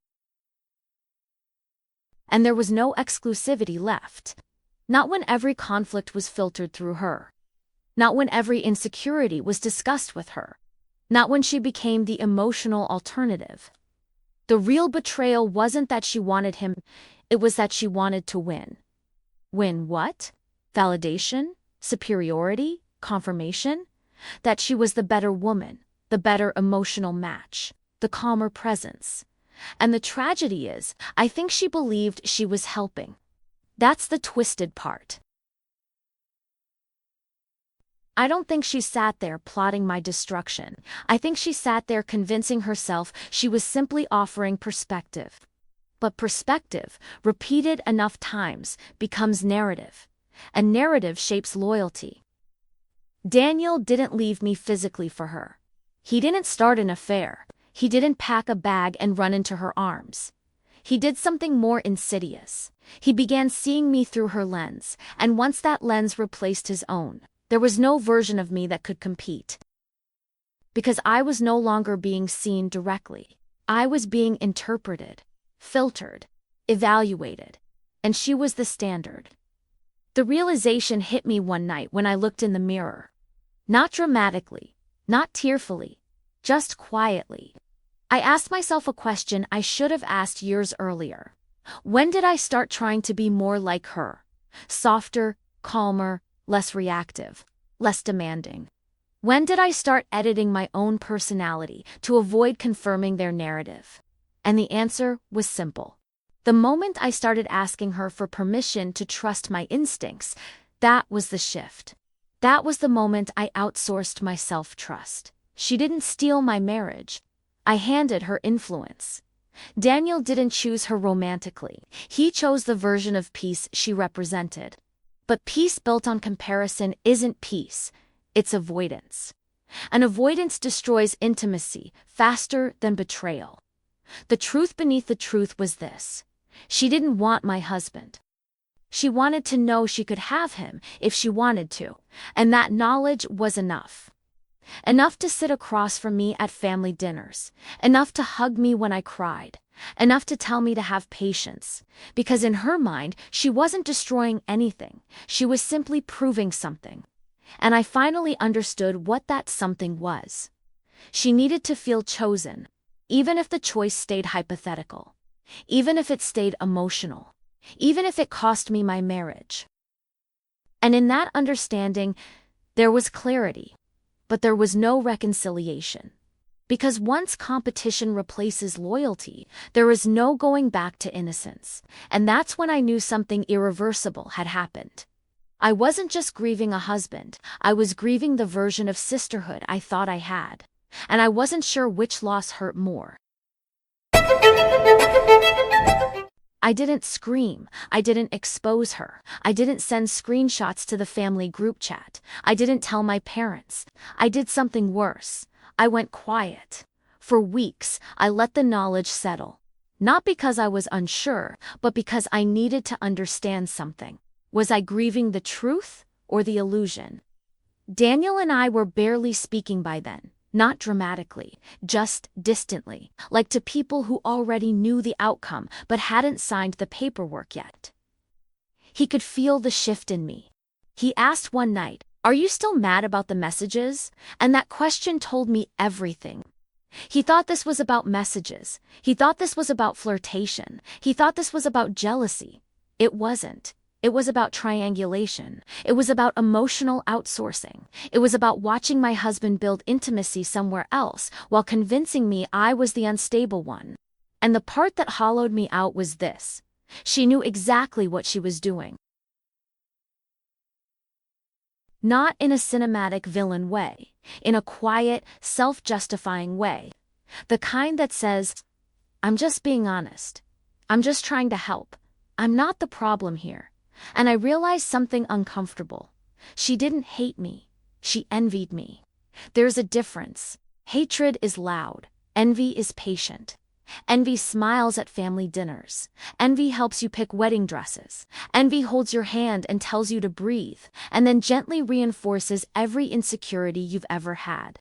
Speaker 1: And there was no exclusivity left. Not when every conflict was filtered through her. Not when every insecurity was discussed with her. Not when she became the emotional alternative. The real betrayal wasn't that she wanted him, it was that she wanted to win. Win what? Validation? Superiority? Confirmation? That she was the better woman, the better emotional match, the calmer presence. And the tragedy is, I think she believed she was helping. That's the twisted part. I don't think she sat there plotting my destruction. I think she sat there convincing herself she was simply offering perspective. But perspective, repeated enough times, becomes narrative. And narrative shapes loyalty. Daniel didn't leave me physically for her. He didn't start an affair. He didn't pack a bag and run into her arms. He did something more insidious. He began seeing me through her lens, and once that lens replaced his own, there was no version of me that could compete. Because I was no longer being seen directly. I was being interpreted, filtered, evaluated, and she was the standard. The realization hit me one night when I looked in the mirror. Not dramatically, not tearfully, just quietly. I asked myself a question I should have asked years earlier. When did I start trying to be more like her? Softer, calmer, less reactive, less demanding. When did I start editing my own personality to avoid confirming their narrative? And the answer was simple. The moment I started asking her for permission to trust my instincts, that was the shift. That was the moment I outsourced my self-trust. She didn't steal my marriage. I handed her influence. Daniel didn't choose her romantically. He chose the version of peace she represented. But peace built on comparison isn't peace, it's avoidance. And avoidance destroys intimacy faster than betrayal. The truth beneath the truth was this. She didn't want my husband. She wanted to know she could have him if she wanted to, and that knowledge was enough. Enough to sit across from me at family dinners, enough to hug me when I cried, enough to tell me to have patience, because in her mind, she wasn't destroying anything, she was simply proving something. And I finally understood what that something was. She needed to feel chosen, even if the choice stayed hypothetical, even if it stayed emotional, even if it cost me my marriage. And in that understanding, there was clarity, but there was no reconciliation. Because once competition replaces loyalty, there is no going back to innocence, and that's when I knew something irreversible had happened. I wasn't just grieving a husband, I was grieving the version of sisterhood I thought I had, and I wasn't sure which loss hurt more. I didn't scream, I didn't expose her, I didn't send screenshots to the family group chat, I didn't tell my parents. I did something worse. I went quiet. For weeks, I let the knowledge settle. Not because I was unsure, but because I needed to understand something. Was I grieving the truth or the illusion? Daniel and I were barely speaking by then, not dramatically, just distantly, like to people who already knew the outcome but hadn't signed the paperwork yet. He could feel the shift in me. He asked one night, "Are you still mad about the messages?" And that question told me everything. He thought this was about messages. He thought this was about flirtation. He thought this was about jealousy. It wasn't. It was about triangulation. It was about emotional outsourcing. It was about watching my husband build intimacy somewhere else while convincing me I was the unstable one. And the part that hollowed me out was this. She knew exactly what she was doing. Not in a cinematic villain way, in a quiet, self-justifying way. The kind that says, "I'm just being honest. I'm just trying to help. I'm not the problem here." And I realized something uncomfortable. She didn't hate me. She envied me. There's a difference. Hatred is loud. Envy is patient. Envy smiles at family dinners. Envy helps you pick wedding dresses. Envy holds your hand and tells you to breathe, and then gently reinforces every insecurity you've ever had.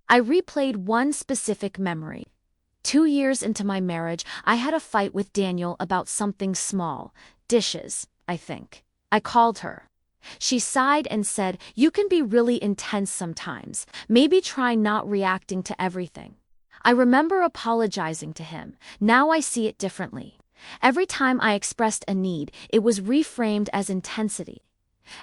Speaker 1: I replayed one specific memory. 2 years into my marriage, I had a fight with Daniel about something small. Dishes, I think. I called her. She sighed and said, "You can be really intense sometimes. Maybe try not reacting to everything." I remember apologizing to him. Now I see it differently. Every time I expressed a need, it was reframed as intensity.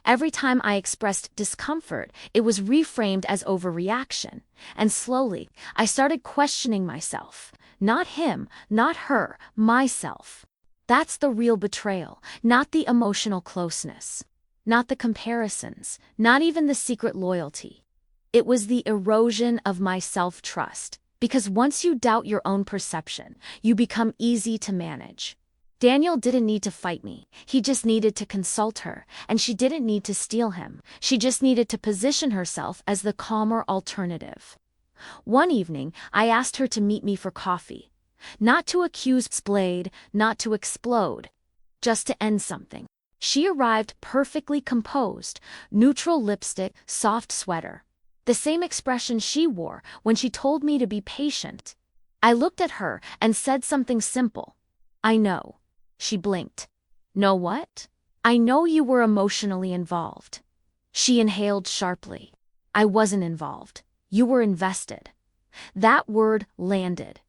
Speaker 1: Every time I expressed discomfort, it was reframed as overreaction. And slowly, I started questioning myself. Not him, not her, myself. That's the real betrayal, not the emotional closeness. Not the comparisons, not even the secret loyalty. It was the erosion of my self-trust. Because once you doubt your own perception, you become easy to manage. Daniel didn't need to fight me. He just needed to consult her, and she didn't need to steal him. She just needed to position herself as the calmer alternative. One evening, I asked her to meet me for coffee. Not to accuse Blade, not to explode. Just to end something. She arrived perfectly composed, neutral lipstick, soft sweater. The same expression she wore when she told me to be patient. I looked at her and said something simple. I know. She blinked. Know what? I know you were emotionally involved. She inhaled sharply. I wasn't involved. You were invested. That word landed.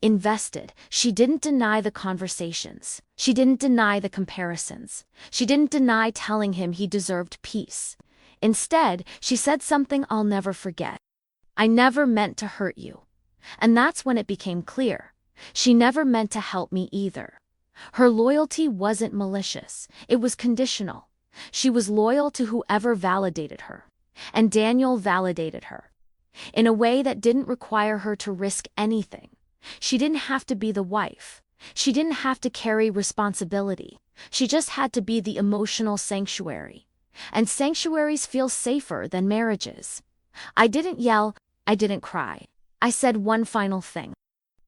Speaker 1: Invested. She didn't deny the conversations. She didn't deny the comparisons. She didn't deny telling him he deserved peace. Instead, she said something I'll never forget. I never meant to hurt you. And that's when it became clear. She never meant to help me either. Her loyalty wasn't malicious. It was conditional. She was loyal to whoever validated her. And Daniel validated her. In a way that didn't require her to risk anything. She didn't have to be the wife. She didn't have to carry responsibility. She just had to be the emotional sanctuary. And sanctuaries feel safer than marriages. I didn't yell. I didn't cry. I said one final thing.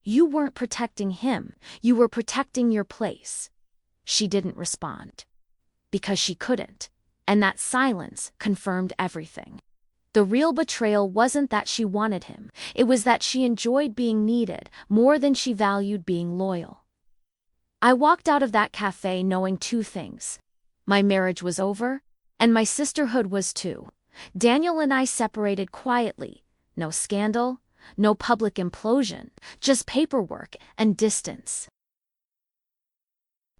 Speaker 1: You weren't protecting him. You were protecting your place. She didn't respond. Because she couldn't. And that silence confirmed everything. The real betrayal wasn't that she wanted him. It was that she enjoyed being needed more than she valued being loyal. I walked out of that cafe knowing two things. My marriage was over, and my sisterhood was too. Daniel and I separated quietly. No scandal, no public implosion, just paperwork and distance.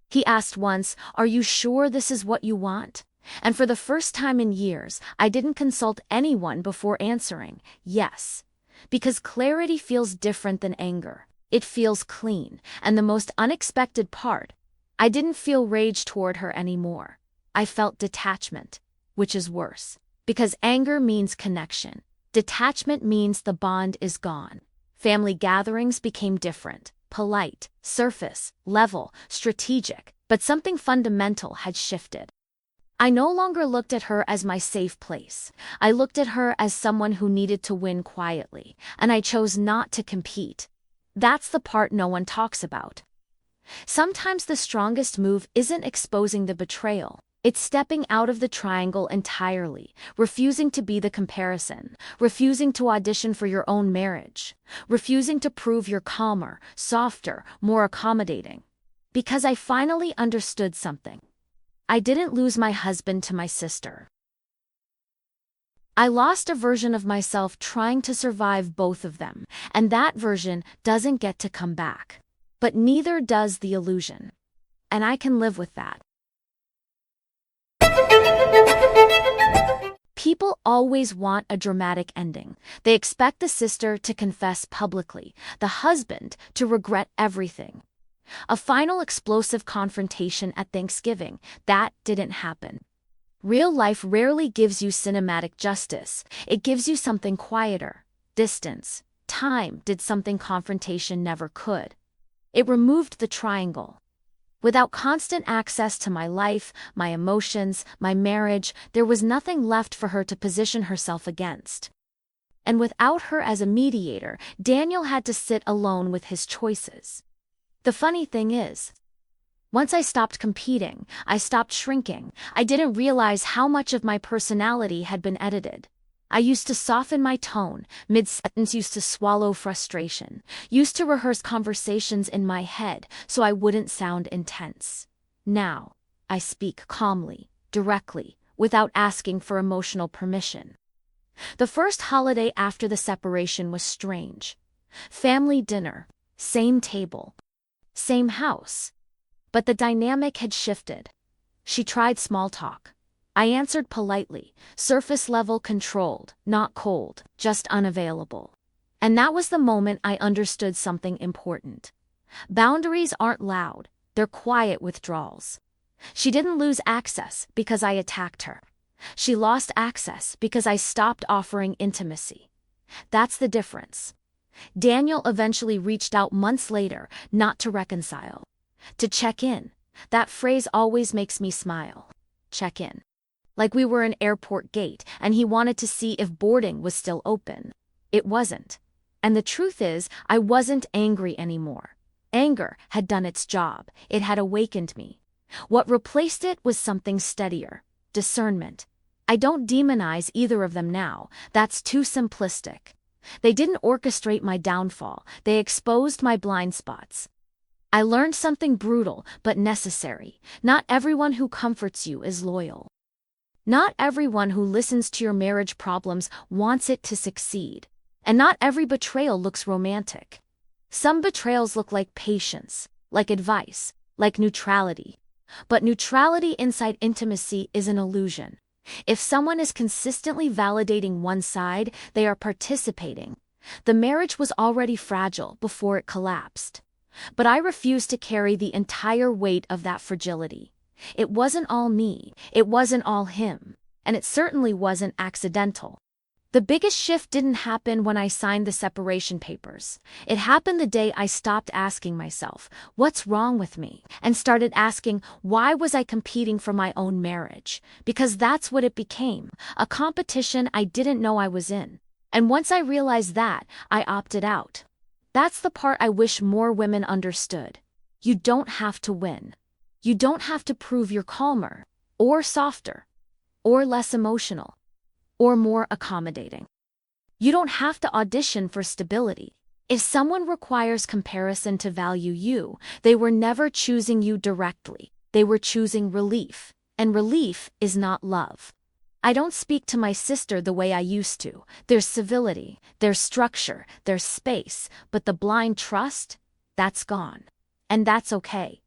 Speaker 1: He asked once, "Are you sure this is what you want?" And for the first time in years, I didn't consult anyone before answering, yes. Because clarity feels different than anger. It feels clean, and the most unexpected part, I didn't feel rage toward her anymore. I felt detachment, which is worse. Because anger means connection. Detachment means the bond is gone. Family gatherings became different, polite, surface, level, strategic, but something fundamental had shifted. I no longer looked at her as my safe place. I looked at her as someone who needed to win quietly, and I chose not to compete. That's the part no one talks about. Sometimes the strongest move isn't exposing the betrayal. It's stepping out of the triangle entirely, refusing to be the comparison, refusing to audition for your own marriage, refusing to prove you're calmer, softer, more accommodating. Because I finally understood something. I didn't lose my husband to my sister. I lost a version of myself trying to survive both of them, and that version doesn't get to come back. But neither does the illusion. And I can live with that. People always want a dramatic ending. They expect the sister to confess publicly, the husband to regret everything. A final explosive confrontation at Thanksgiving, that didn't happen. Real life rarely gives you cinematic justice. It gives you something quieter. Distance. Time did something confrontation never could. It removed the triangle. Without constant access to my life, my emotions, my marriage, there was nothing left for her to position herself against. And without her as a mediator, Daniel had to sit alone with his choices. The funny thing is, once I stopped competing, I stopped shrinking. I didn't realize how much of my personality had been edited. I used to soften my tone, mid-sentence used to swallow frustration, used to rehearse conversations in my head so I wouldn't sound intense. Now, I speak calmly, directly, without asking for emotional permission. The first holiday after the separation was strange. Family dinner, same table, same house. But the dynamic had shifted. She tried small talk. I answered politely, surface level controlled, not cold, just unavailable. And that was the moment I understood something important. Boundaries aren't loud, they're quiet withdrawals. She didn't lose access because I attacked her. She lost access because I stopped offering intimacy. That's the difference. Daniel eventually reached out months later, not to reconcile, to check in. That phrase always makes me smile. Check in. Like we were an airport gate and he wanted to see if boarding was still open. It wasn't. And the truth is, I wasn't angry anymore. Anger had done its job. It had awakened me. What replaced it was something steadier. Discernment. I don't demonize either of them now. That's too simplistic. They didn't orchestrate my downfall. They exposed my blind spots. I learned something brutal but necessary. Not everyone who comforts you is loyal. Not everyone who listens to your marriage problems wants it to succeed. And not every betrayal looks romantic. Some betrayals look like patience, like advice, like neutrality. But neutrality inside intimacy is an illusion. If someone is consistently validating one side, they are participating. The marriage was already fragile before it collapsed. But I refused to carry the entire weight of that fragility. It wasn't all me, it wasn't all him, and it certainly wasn't accidental. The biggest shift didn't happen when I signed the separation papers. It happened the day I stopped asking myself, what's wrong with me? And started asking, why was I competing for my own marriage? Because that's what it became, a competition I didn't know I was in. And once I realized that, I opted out. That's the part I wish more women understood. You don't have to win. You don't have to prove you're calmer, or softer, or less emotional, or more accommodating. You don't have to audition for stability. If someone requires comparison to value you, they were never choosing you directly. They were choosing relief, and relief is not love. I don't speak to my sister the way I used to. There's civility, there's structure, there's space, but the blind trust, that's gone. And that's okay.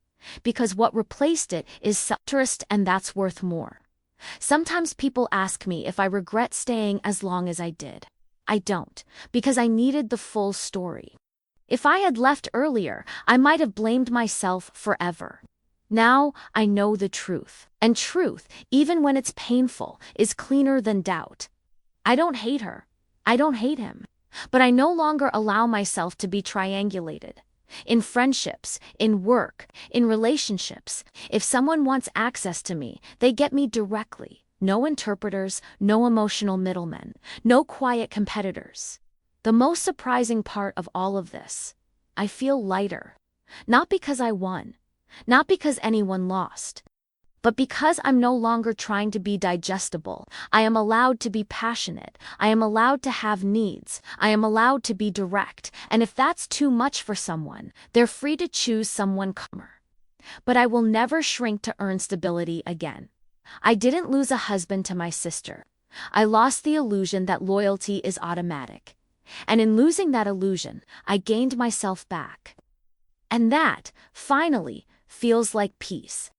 Speaker 1: Because what replaced it is self-trust, and that's worth more. Sometimes people ask me if I regret staying as long as I did. I don't, because I needed the full story. If I had left earlier, I might have blamed myself forever. Now, I know the truth. And truth, even when it's painful, is cleaner than doubt. I don't hate her. I don't hate him. But I no longer allow myself to be triangulated. In friendships, in work, in relationships, if someone wants access to me, they get me directly. No interpreters, no emotional middlemen, no quiet competitors. The most surprising part of all of this, I feel lighter. Not because I won, not because anyone lost, but because I'm no longer trying to be digestible. I am allowed to be passionate. I am allowed to have needs. I am allowed to be direct. And if that's too much for someone, they're free to choose someone calmer. But I will never shrink to earn stability again. I didn't lose a husband to my sister. I lost the illusion that loyalty is automatic. And in losing that illusion, I gained myself back. And that, finally, feels like peace.